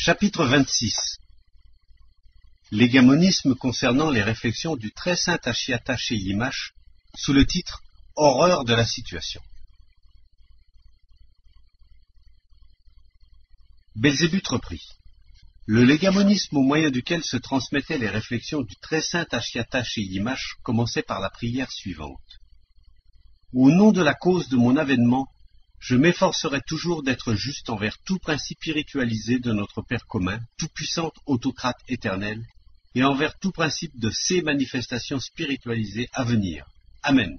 Chapitre 26. L'hégamonisme concernant les réflexions du très saint Ashiata chez Yimash, sous le titre « Horreur de la situation ». Belzébuth reprit. Le légamonisme au moyen duquel se transmettaient les réflexions du très saint Ashiata chez Yimash commençait par la prière suivante. Au nom de la cause de mon avènement, je m'efforcerai toujours d'être juste envers tout principe spiritualisé de notre Père commun, tout-puissant autocrate éternel, et envers tout principe de ces manifestations spiritualisées à venir. Amen.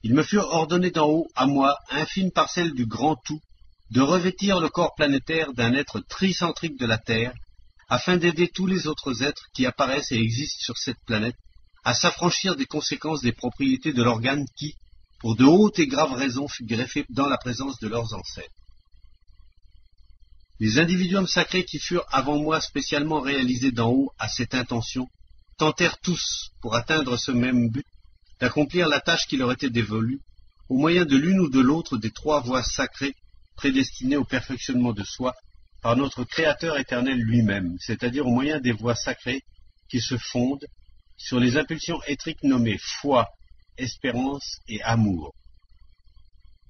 Il me fut ordonné d'en haut, à moi, infime parcelle du grand tout, de revêtir le corps planétaire d'un être tricentrique de la Terre, afin d'aider tous les autres êtres qui apparaissent et existent sur cette planète à s'affranchir des conséquences des propriétés de l'organe qui, pour de hautes et graves raisons, fut greffé dans la présence de leurs ancêtres. Les individuums sacrés qui furent avant moi spécialement réalisés d'en haut à cette intention, tentèrent tous, pour atteindre ce même but, d'accomplir la tâche qui leur était dévolue, au moyen de l'une ou de l'autre des trois voies sacrées prédestinées au perfectionnement de soi par notre Créateur éternel lui-même, c'est-à-dire au moyen des voies sacrées qui se fondent sur les impulsions éthriques nommées foi, espérance et amour.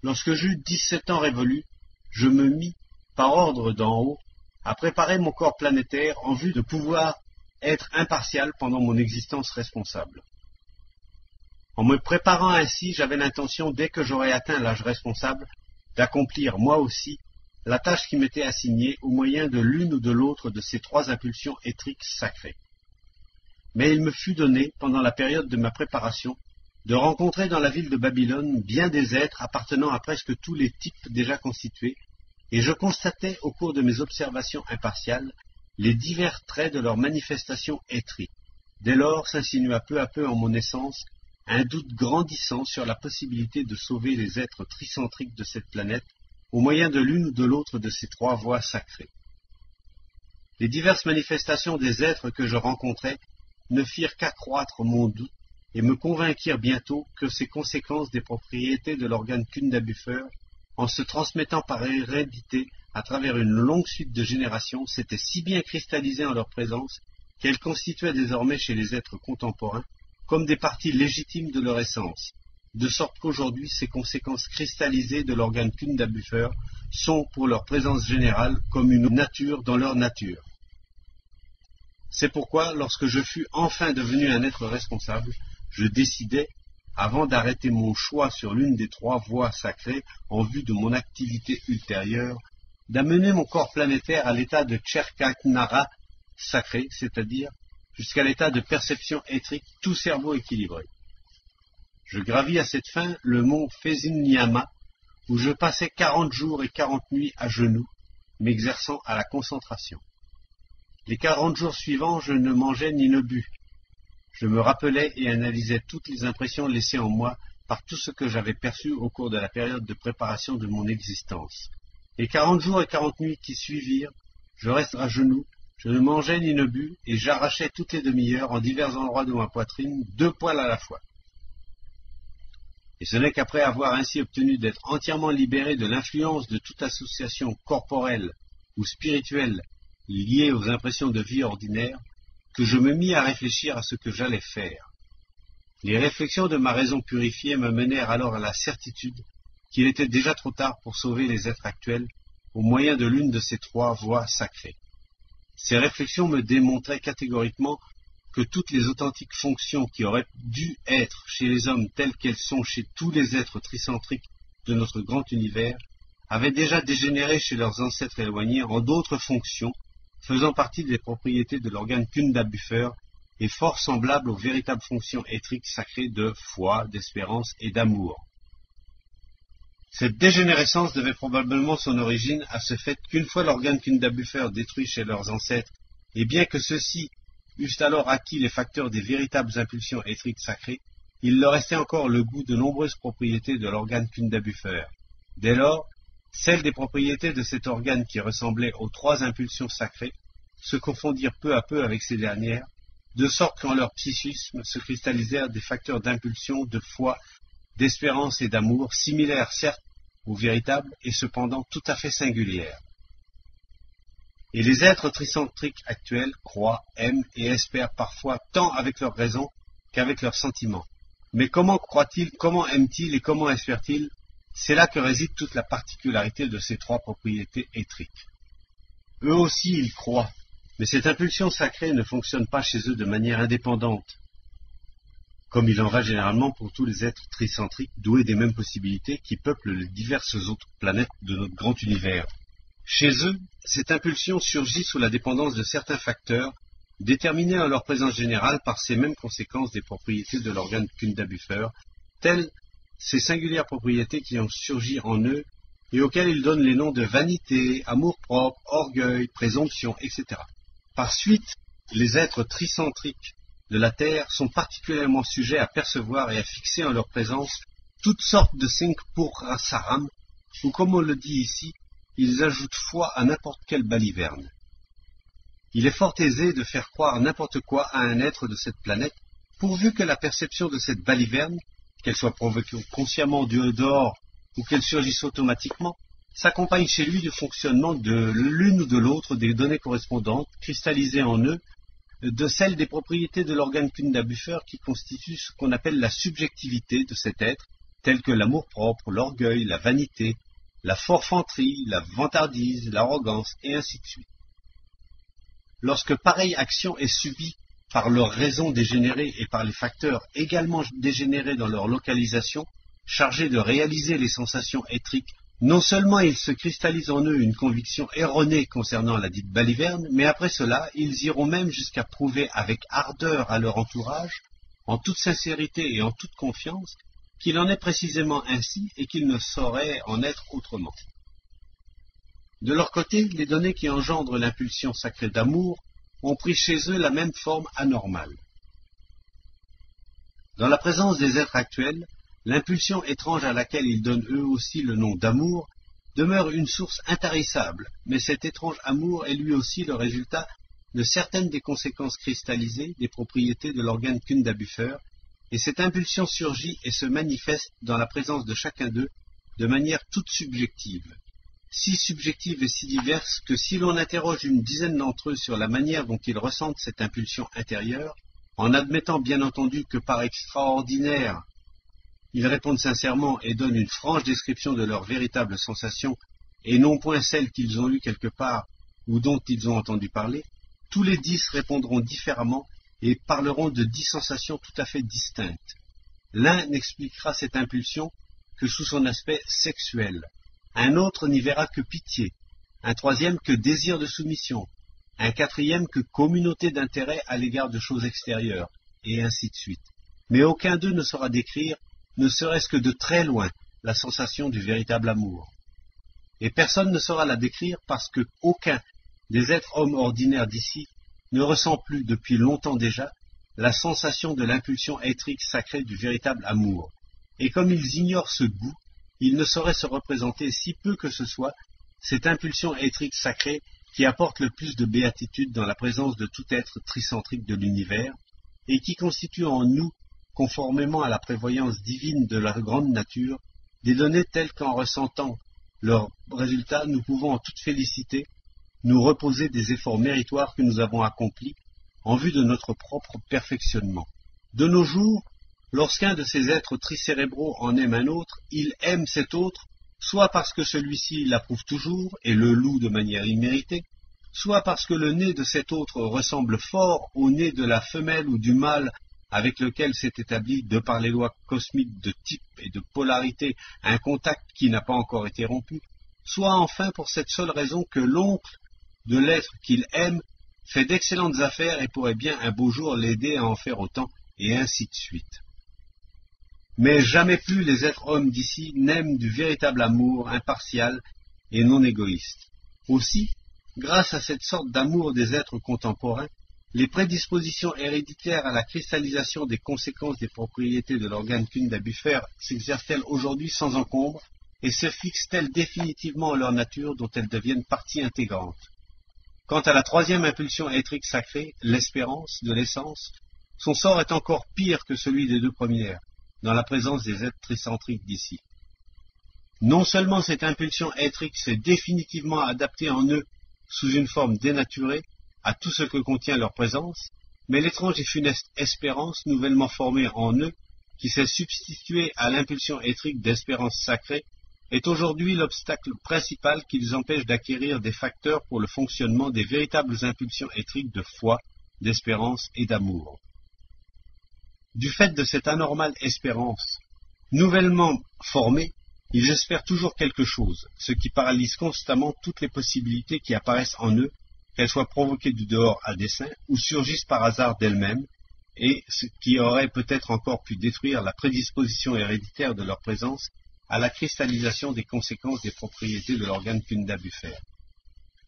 Lorsque j'eus 17 ans révolus, je me mis, par ordre d'en haut, à préparer mon corps planétaire en vue de pouvoir être impartial pendant mon existence responsable. En me préparant ainsi, j'avais l'intention, dès que j'aurais atteint l'âge responsable, d'accomplir moi aussi la tâche qui m'était assignée au moyen de l'une ou de l'autre de ces trois impulsions éthriques sacrées. Mais il me fut donné, pendant la période de ma préparation, de rencontrer dans la ville de Babylone bien des êtres appartenant à presque tous les types déjà constitués, et je constatais au cours de mes observations impartiales les divers traits de leur manifestation éthrique. Dès lors s'insinua peu à peu en mon essence un doute grandissant sur la possibilité de sauver les êtres tricentriques de cette planète au moyen de l'une ou de l'autre de ces trois voies sacrées. Les diverses manifestations des êtres que je rencontrais ne firent qu'accroître mon doute et me convainquirent bientôt que ces conséquences des propriétés de l'organe Kunda-Buffer, en se transmettant par hérédité à travers une longue suite de générations, s'étaient si bien cristallisées en leur présence qu'elles constituaient désormais chez les êtres contemporains comme des parties légitimes de leur essence, de sorte qu'aujourd'hui ces conséquences cristallisées de l'organe Kunda-Buffer sont pour leur présence générale comme une nature dans leur nature. C'est pourquoi, lorsque je fus enfin devenu un être responsable, je décidai, avant d'arrêter mon choix sur l'une des trois voies sacrées en vue de mon activité ultérieure, d'amener mon corps planétaire à l'état de Cherkatnara sacré, c'est-à-dire jusqu'à l'état de perception éthrique, tout cerveau équilibré. Je gravis à cette fin le mont Fezinyama, où je passai 40 jours et 40 nuits à genoux, m'exerçant à la concentration. Les 40 jours suivants, je ne mangeais ni ne bus. Je me rappelais et analysais toutes les impressions laissées en moi par tout ce que j'avais perçu au cours de la période de préparation de mon existence. Les 40 jours et 40 nuits qui suivirent, je restais à genoux, je ne mangeais ni ne bus, et j'arrachais toutes les demi-heures, en divers endroits de ma poitrine, 2 poils à la fois. Et ce n'est qu'après avoir ainsi obtenu d'être entièrement libéré de l'influence de toute association corporelle ou spirituelle liée aux impressions de vie ordinaire, que je me mis à réfléchir à ce que j'allais faire. Les réflexions de ma raison purifiée me menèrent alors à la certitude qu'il était déjà trop tard pour sauver les êtres actuels au moyen de l'une de ces trois voies sacrées. Ces réflexions me démontraient catégoriquement que toutes les authentiques fonctions qui auraient dû être chez les hommes telles qu'elles sont chez tous les êtres tricentriques de notre grand univers avaient déjà dégénéré chez leurs ancêtres éloignés en d'autres fonctions faisant partie des propriétés de l'organe Kunda-Buffer et fort semblables aux véritables fonctions éthriques sacrées de foi, d'espérance et d'amour. Cette dégénérescence devait probablement son origine à ce fait qu'une fois l'organe Kunda-Buffer détruit chez leurs ancêtres, et bien que ceux-ci eussent alors acquis les facteurs des véritables impulsions éthriques sacrées, il leur restait encore le goût de nombreuses propriétés de l'organe Kunda-Buffer. Dès lors, celles des propriétés de cet organe qui ressemblaient aux trois impulsions sacrées se confondirent peu à peu avec ces dernières, de sorte qu'en leur psychisme se cristallisèrent des facteurs d'impulsion, de foi, d'espérance et d'amour, similaires certes aux véritables et cependant tout à fait singulières. Et les êtres tricentriques actuels croient, aiment et espèrent parfois tant avec leur raison qu'avec leurs sentiments. Mais comment croient-ils, comment aiment-ils et comment espèrent-ils? C'est là que réside toute la particularité de ces trois propriétés éthriques. Eux aussi, ils croient, mais cette impulsion sacrée ne fonctionne pas chez eux de manière indépendante, comme il en va généralement pour tous les êtres tricentriques doués des mêmes possibilités qui peuplent les diverses autres planètes de notre grand univers. Chez eux, cette impulsion surgit sous la dépendance de certains facteurs, déterminés en leur présence générale par ces mêmes conséquences des propriétés de l'organe Kunda-Buffer, telles ces singulières propriétés qui ont surgi en eux et auxquelles ils donnent les noms de vanité, amour-propre, orgueil, présomption, etc. Par suite, les êtres tricentriques de la Terre sont particulièrement sujets à percevoir et à fixer en leur présence toutes sortes de Singpurasaram, ou comme on le dit ici, ils ajoutent foi à n'importe quelle baliverne. Il est fort aisé de faire croire n'importe quoi à un être de cette planète, pourvu que la perception de cette baliverne, qu'elle soit provoquée consciemment du dehors ou qu'elle surgisse automatiquement, s'accompagne chez lui du fonctionnement de l'une ou de l'autre des données correspondantes, cristallisées en eux, de celles des propriétés de l'organe Kunda-Buffer qui constituent ce qu'on appelle la subjectivité de cet être, telles que l'amour-propre, l'orgueil, la vanité, la forfanterie, la vantardise, l'arrogance, et ainsi de suite. Lorsque pareille action est subie par leur raison dégénérée et par les facteurs également dégénérés dans leur localisation, chargés de réaliser les sensations éthriques, non seulement ils se cristallisent en eux une conviction erronée concernant la dite baliverne, mais après cela, ils iront même jusqu'à prouver avec ardeur à leur entourage, en toute sincérité et en toute confiance, qu'il en est précisément ainsi et qu'il ne saurait en être autrement. De leur côté, les données qui engendrent l'impulsion sacrée d'amour ont pris chez eux la même forme anormale. Dans la présence des êtres actuels, l'impulsion étrange à laquelle ils donnent eux aussi le nom d'amour demeure une source intarissable, mais cet étrange amour est lui aussi le résultat de certaines des conséquences cristallisées des propriétés de l'organe Kunda-Buffer, et cette impulsion surgit et se manifeste dans la présence de chacun d'eux de manière toute subjective, si subjective et si diverse que si l'on interroge une dizaine d'entre eux sur la manière dont ils ressentent cette impulsion intérieure, en admettant bien entendu que par extraordinaire, ils répondent sincèrement et donnent une franche description de leurs véritables sensations, et non point celles qu'ils ont lues quelque part ou dont ils ont entendu parler, tous les 10 répondront différemment et parleront de 10 sensations tout à fait distinctes. L'un n'expliquera cette impulsion que sous son aspect sexuel, un autre n'y verra que pitié, un troisième que désir de soumission, un quatrième que communauté d'intérêt à l'égard de choses extérieures, et ainsi de suite. Mais aucun d'eux ne saura décrire, ne serait-ce que de très loin, la sensation du véritable amour. Et personne ne saura la décrire parce que aucun des êtres hommes ordinaires d'ici ne ressent plus depuis longtemps déjà la sensation de l'impulsion éthrique sacrée du véritable amour. Et comme ils ignorent ce goût, ils ne sauraient se représenter si peu que ce soit cette impulsion éthrique sacrée qui apporte le plus de béatitude dans la présence de tout être tricentrique de l'univers et qui constitue en nous, conformément à la prévoyance divine de la grande nature, des données telles qu'en ressentant leurs résultats, nous pouvons en toute félicité nous reposer des efforts méritoires que nous avons accomplis en vue de notre propre perfectionnement. De nos jours, lorsqu'un de ces êtres tricérébraux en aime un autre, il aime cet autre, soit parce que celui-ci l'approuve toujours et le loue de manière imméritée, soit parce que le nez de cet autre ressemble fort au nez de la femelle ou du mâle avec lequel s'est établi, de par les lois cosmiques de type et de polarité, un contact qui n'a pas encore été rompu, soit enfin pour cette seule raison que l'oncle de l'être qu'il aime fait d'excellentes affaires et pourrait bien un beau jour l'aider à en faire autant, et ainsi de suite. Mais jamais plus les êtres hommes d'ici n'aiment du véritable amour impartial et non égoïste. Aussi, grâce à cette sorte d'amour des êtres contemporains, les prédispositions héréditaires à la cristallisation des conséquences des propriétés de l'organe Kunda-Buffer s'exercent-elles aujourd'hui sans encombre et se fixent-elles définitivement en leur nature dont elles deviennent partie intégrante. Quant à la troisième impulsion éthrique sacrée, l'espérance de l'essence, son sort est encore pire que celui des deux premières, dans la présence des êtres tricentriques d'ici. Non seulement cette impulsion éthrique s'est définitivement adaptée en eux sous une forme dénaturée, à tout ce que contient leur présence, mais l'étrange et funeste espérance nouvellement formée en eux, qui s'est substituée à l'impulsion éthrique d'espérance sacrée, est aujourd'hui l'obstacle principal qui les empêche d'acquérir des facteurs pour le fonctionnement des véritables impulsions éthriques de foi, d'espérance et d'amour. Du fait de cette anormale espérance, nouvellement formée, ils espèrent toujours quelque chose, ce qui paralyse constamment toutes les possibilités qui apparaissent en eux, qu'elles soient provoquées du dehors à dessein ou surgissent par hasard d'elles-mêmes, et ce qui aurait peut-être encore pu détruire la prédisposition héréditaire de leur présence à la cristallisation des conséquences des propriétés de l'organe Kunda Buffer.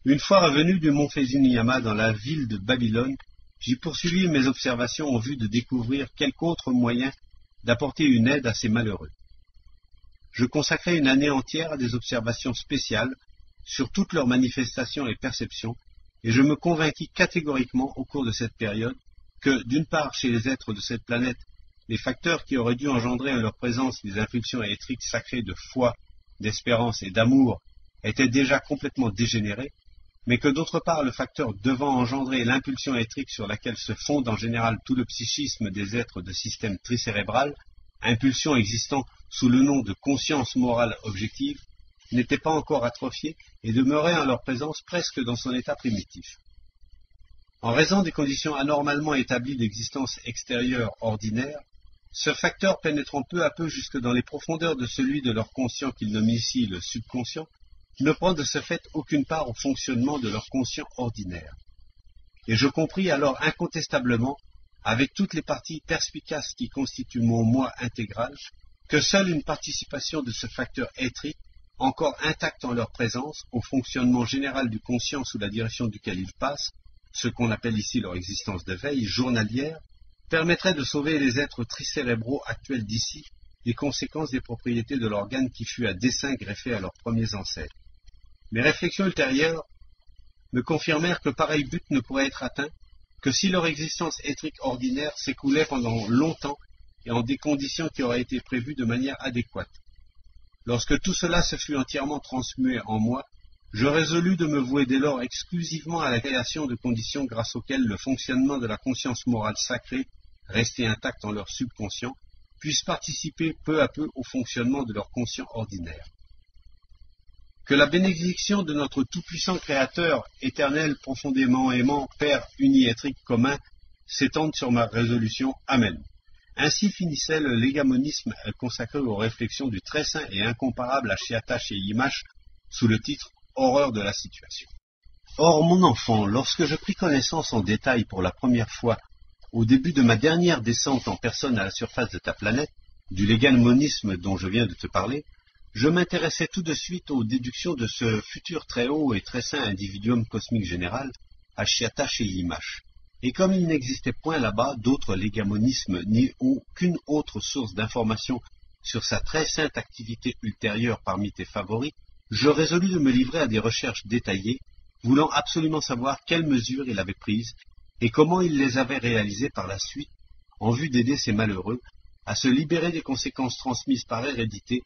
Une fois revenu du mont Fezuniyama dans la ville de Babylone, j'y poursuivis mes observations en vue de découvrir quelque autre moyen d'apporter une aide à ces malheureux. Je consacrai une année entière à des observations spéciales sur toutes leurs manifestations et perceptions, et je me convainquis catégoriquement au cours de cette période que, d'une part, chez les êtres de cette planète, les facteurs qui auraient dû engendrer en leur présence des impulsions électriques sacrées de foi, d'espérance et d'amour étaient déjà complètement dégénérés, mais que d'autre part le facteur devant engendrer l'impulsion électrique sur laquelle se fonde en général tout le psychisme des êtres de système tricérébral, impulsion existant sous le nom de conscience morale objective, n'était pas encore atrophié et demeurait en leur présence presque dans son état primitif. En raison des conditions anormalement établies d'existence extérieure ordinaire, ce facteur pénétrant peu à peu jusque dans les profondeurs de celui de leur conscient qu'ils nomment ici le subconscient, ne prend de ce fait aucune part au fonctionnement de leur conscient ordinaire. Et je compris alors incontestablement, avec toutes les parties perspicaces qui constituent mon moi intégral, que seule une participation de ce facteur éthrique, encore intact en leur présence, au fonctionnement général du conscient sous la direction duquel ils passent, ce qu'on appelle ici leur existence de veille journalière, permettrait de sauver les êtres tricérébraux actuels d'ici des conséquences des propriétés de l'organe qui fut à dessein greffé à leurs premiers ancêtres. Mes réflexions ultérieures me confirmèrent que pareil but ne pourrait être atteint que si leur existence éthrique ordinaire s'écoulait pendant longtemps et en des conditions qui auraient été prévues de manière adéquate. Lorsque tout cela se fut entièrement transmué en moi, je résolus de me vouer dès lors exclusivement à la création de conditions grâce auxquelles le fonctionnement de la conscience morale sacrée, restée intacte en leur subconscient, puisse participer peu à peu au fonctionnement de leur conscient ordinaire. Que la bénédiction de notre tout-puissant Créateur, éternel, profondément aimant, Père uniétrique commun, s'étende sur ma résolution. Amen. Ainsi finissait le légamonisme consacré aux réflexions du très saint et incomparable Ashiata chez Yimash, sous le titre « Horreur de la situation ». Or, mon enfant, lorsque je pris connaissance en détail pour la première fois, au début de ma dernière descente en personne à la surface de ta planète, du légamonisme dont je viens de te parler, je m'intéressais tout de suite aux déductions de ce futur très haut et très saint individuum cosmique général, Ashiata chez Yimash. Et comme il n'existait point là-bas d'autre légamonisme ni aucune autre source d'information sur sa très sainte activité ultérieure parmi tes favoris, je résolus de me livrer à des recherches détaillées, voulant absolument savoir quelles mesures il avait prises et comment il les avait réalisées par la suite, en vue d'aider ces malheureux à se libérer des conséquences transmises par hérédité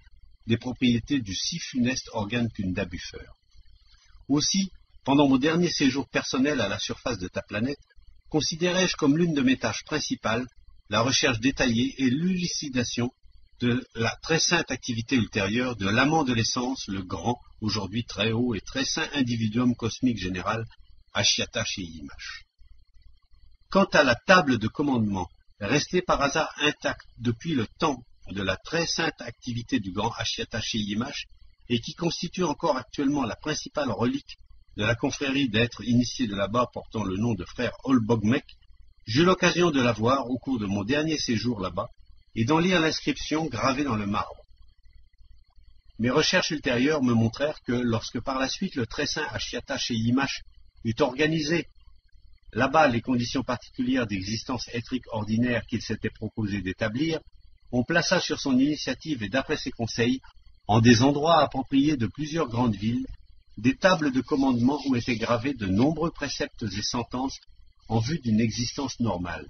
des propriétés du si funeste organe Kunda Buffer. Aussi, pendant mon dernier séjour personnel à la surface de ta planète, considérais-je comme l'une de mes tâches principales la recherche détaillée et l'élucidation de la très sainte activité ultérieure de l'amant de l'essence, le grand, aujourd'hui très haut et très saint individuum cosmique général, Ashiata chez Yimash. Quant à la table de commandement, restée par hasard intacte depuis le temps de la très sainte activité du grand Ashiata chez Yimash, et qui constitue encore actuellement la principale relique de la confrérie d'êtres initiés de là-bas portant le nom de frère Olbogmek, j'eus l'occasion de la voir au cours de mon dernier séjour là-bas, et d'en lire l'inscription gravée dans le marbre. Mes recherches ultérieures me montrèrent que lorsque par la suite le très saint Ashiata chez Yimash eut organisé là-bas les conditions particulières d'existence éthrique ordinaire qu'il s'était proposé d'établir, on plaça sur son initiative et d'après ses conseils, en des endroits appropriés de plusieurs grandes villes, des tables de commandement où étaient gravés de nombreux préceptes et sentences en vue d'une existence normale.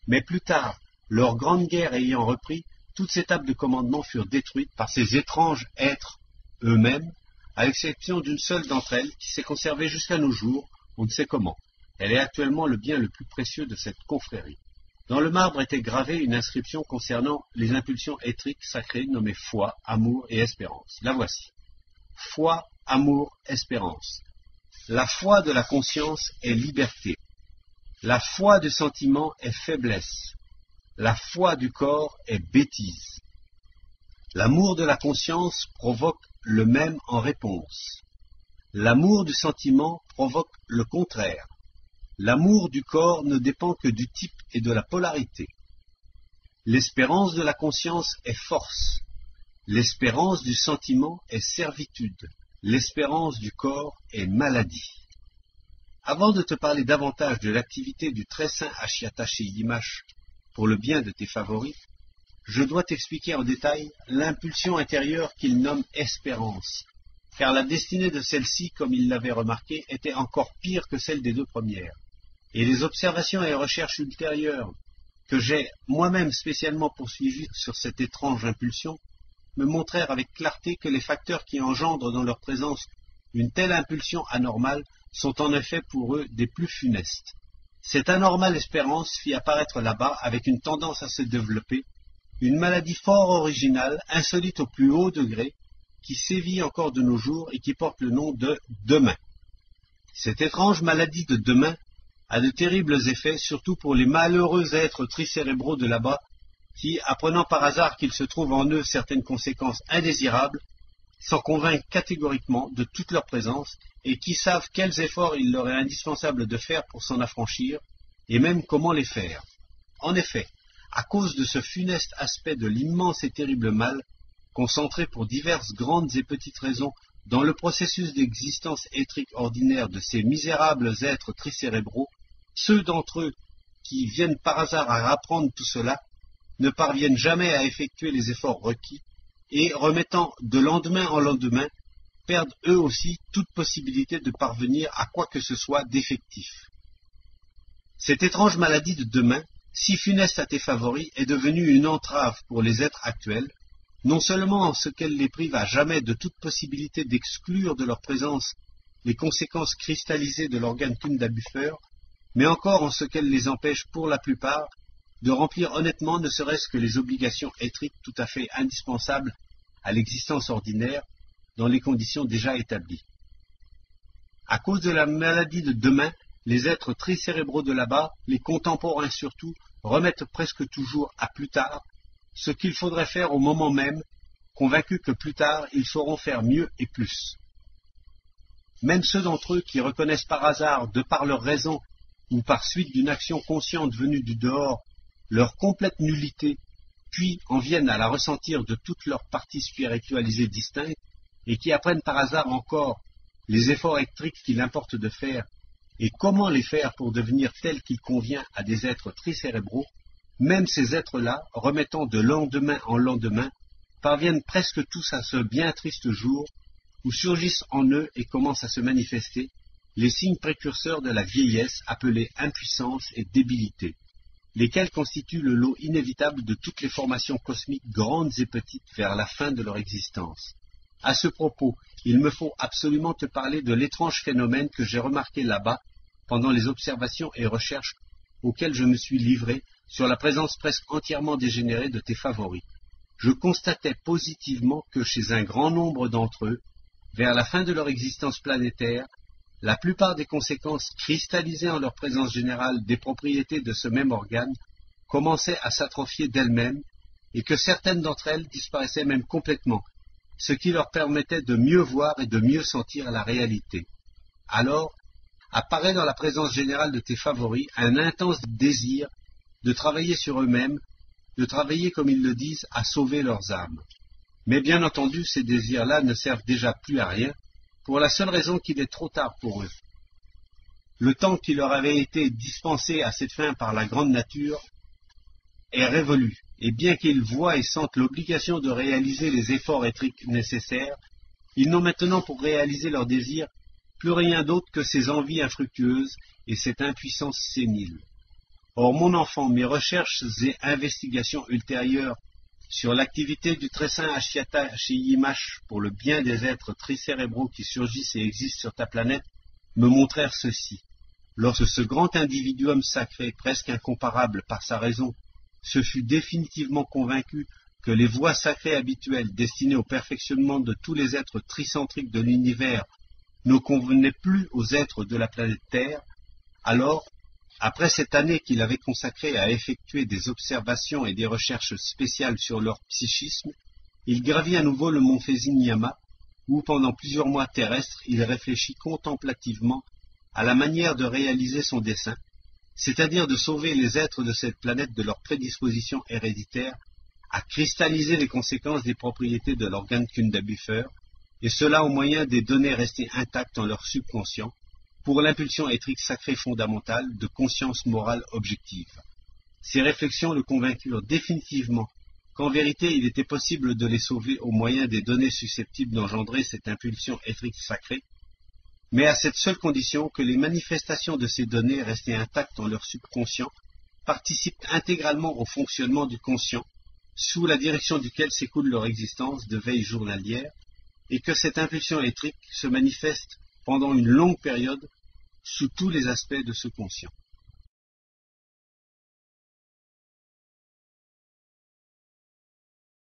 Mais plus tard, leur grande guerre ayant repris, toutes ces tables de commandement furent détruites par ces étranges êtres eux-mêmes, à l'exception d'une seule d'entre elles qui s'est conservée jusqu'à nos jours, on ne sait comment. Elle est actuellement le bien le plus précieux de cette confrérie. Dans le marbre était gravée une inscription concernant les impulsions éthriques sacrées nommées foi, amour et espérance. La voici. Foi, amour, espérance. La foi de la conscience est liberté. La foi du sentiment est faiblesse. La foi du corps est bêtise. L'amour de la conscience provoque le même en réponse. L'amour du sentiment provoque le contraire. L'amour du corps ne dépend que du type et de la polarité. L'espérance de la conscience est force. L'espérance du sentiment est servitude. L'espérance du corps est maladie. Avant de te parler davantage de l'activité du très saint Achiatashi Yimash pour le bien de tes favoris, je dois t'expliquer en détail l'impulsion intérieure qu'il nomme espérance, car la destinée de celle-ci, comme il l'avait remarqué, était encore pire que celle des deux premières. Et les observations et recherches ultérieures que j'ai moi-même spécialement poursuivies sur cette étrange impulsion me montrèrent avec clarté que les facteurs qui engendrent dans leur présence une telle impulsion anormale sont en effet pour eux des plus funestes. Cette anormale espérance fit apparaître là-bas, avec une tendance à se développer, une maladie fort originale, insolite au plus haut degré, qui sévit encore de nos jours et qui porte le nom de demain. Cette étrange maladie de demain a de terribles effets, surtout pour les malheureux êtres tricérébraux de là-bas, qui, apprenant par hasard qu'il se trouve en eux certaines conséquences indésirables, s'en convainquent catégoriquement de toute leur présence, et qui savent quels efforts il leur est indispensable de faire pour s'en affranchir, et même comment les faire. En effet, à cause de ce funeste aspect de l'immense et terrible mal, concentré pour diverses grandes et petites raisons dans le processus d'existence éthrique ordinaire de ces misérables êtres tricérébraux, ceux d'entre eux qui viennent par hasard à apprendre tout cela ne parviennent jamais à effectuer les efforts requis et, remettant de lendemain en lendemain, perdent eux aussi toute possibilité de parvenir à quoi que ce soit d'effectif. Cette étrange maladie de demain, si funeste à tes favoris, est devenue une entrave pour les êtres actuels, non seulement en ce qu'elle les prive à jamais de toute possibilité d'exclure de leur présence les conséquences cristallisées de l'organe Kunda Buffer, mais encore en ce qu'elle les empêche pour la plupart de remplir honnêtement ne serait-ce que les obligations éthriques tout à fait indispensables à l'existence ordinaire dans les conditions déjà établies. À cause de la maladie de demain, les êtres tricérébraux de là-bas, les contemporains surtout, remettent presque toujours à plus tard ce qu'il faudrait faire au moment même, convaincus que plus tard ils sauront faire mieux et plus. Même ceux d'entre eux qui reconnaissent par hasard, de par leur raison ou par suite d'une action consciente venue du dehors, leur complète nullité, puis en viennent à la ressentir de toutes leurs parties spiritualisées distinctes, et qui apprennent par hasard encore les efforts électriques qu'il importe de faire, et comment les faire pour devenir tels qu'il convient à des êtres tricérébraux, même ces êtres-là, remettant de lendemain en lendemain, parviennent presque tous à ce bien triste jour où surgissent en eux et commencent à se manifester les signes précurseurs de la vieillesse appelés impuissance et débilité, lesquels constituent le lot inévitable de toutes les formations cosmiques grandes et petites vers la fin de leur existence. À ce propos, il me faut absolument te parler de l'étrange phénomène que j'ai remarqué là-bas pendant les observations et recherches auxquelles je me suis livré sur la présence presque entièrement dégénérée de tes favoris. Je constatais positivement que chez un grand nombre d'entre eux, vers la fin de leur existence planétaire, la plupart des conséquences cristallisées en leur présence générale des propriétés de ce même organe commençaient à s'atrophier d'elles-mêmes et que certaines d'entre elles disparaissaient même complètement, ce qui leur permettait de mieux voir et de mieux sentir la réalité. Alors, apparaît dans la présence générale de tes favoris un intense désir de travailler sur eux-mêmes, de travailler, comme ils le disent, à sauver leurs âmes. Mais bien entendu, ces désirs-là ne servent déjà plus à rien, pour la seule raison qu'il est trop tard pour eux. Le temps qui leur avait été dispensé à cette fin par la grande nature est révolu, et bien qu'ils voient et sentent l'obligation de réaliser les efforts éthriques nécessaires, ils n'ont maintenant pour réaliser leurs désirs plus rien d'autre que ces envies infructueuses et cette impuissance sénile. Or, mon enfant, mes recherches et investigations ultérieures sur l'activité du très saint Ashiata Shiyimash pour le bien des êtres tricérébraux qui surgissent et existent sur ta planète me montrèrent ceci. Lorsque ce grand individuum sacré, presque incomparable par sa raison, se fut définitivement convaincu que les voies sacrées habituelles destinées au perfectionnement de tous les êtres tricentriques de l'univers ne convenaient plus aux êtres de la planète Terre, alors, après cette année qu'il avait consacrée à effectuer des observations et des recherches spéciales sur leur psychisme, il gravit à nouveau le mont Fujinyama, où pendant plusieurs mois terrestres il réfléchit contemplativement à la manière de réaliser son dessein, c'est-à-dire de sauver les êtres de cette planète de leur prédisposition héréditaire à cristalliser les conséquences des propriétés de l'organe Kunda-Buffer, et cela au moyen des données restées intactes dans leur subconscient, pour l'impulsion éthrique sacrée fondamentale de conscience morale objective. Ces réflexions le convainquirent définitivement qu'en vérité il était possible de les sauver au moyen des données susceptibles d'engendrer cette impulsion éthrique sacrée, mais à cette seule condition que les manifestations de ces données restées intactes dans leur subconscient participent intégralement au fonctionnement du conscient, sous la direction duquel s'écoule leur existence de veille journalière, et que cette impulsion éthrique se manifeste pendant une longue période sous tous les aspects de ce conscient.